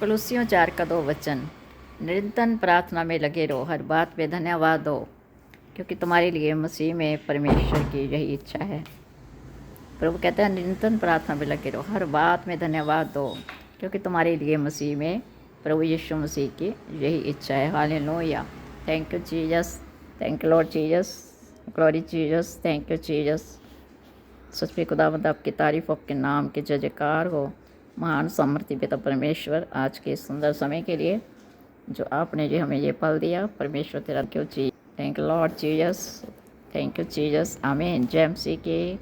कुलूसियों 4 का 2 वचन। निरंतर प्रार्थना में लगे रहो, हर बात पे धन्यवाद दो, क्योंकि तुम्हारे लिए मसीह में परमेश्वर की यही इच्छा है। प्रभु कहते हैं निरंतर प्रार्थना में लगे रहो, हर बात में धन्यवाद दो, क्योंकि तुम्हारे लिए मसीह में प्रभु यीशु मसीह की यही इच्छा है। Hallelujah. Thank you Jesus, thank you lord Jesus, glory Jesus, thank you Jesus. सच्चे खुदावंद आपकी तारीफ, आपके नाम के जय जयकार हो। महान सामर्थ्य पिता परमेश्वर, आज के सुंदर समय के लिए जो आपने जो हमें ये पल दिया, परमेश्वर तेरा क्यों जी। Thank you lord Jesus, thank you Jesus. आमीन। जय मसीह की।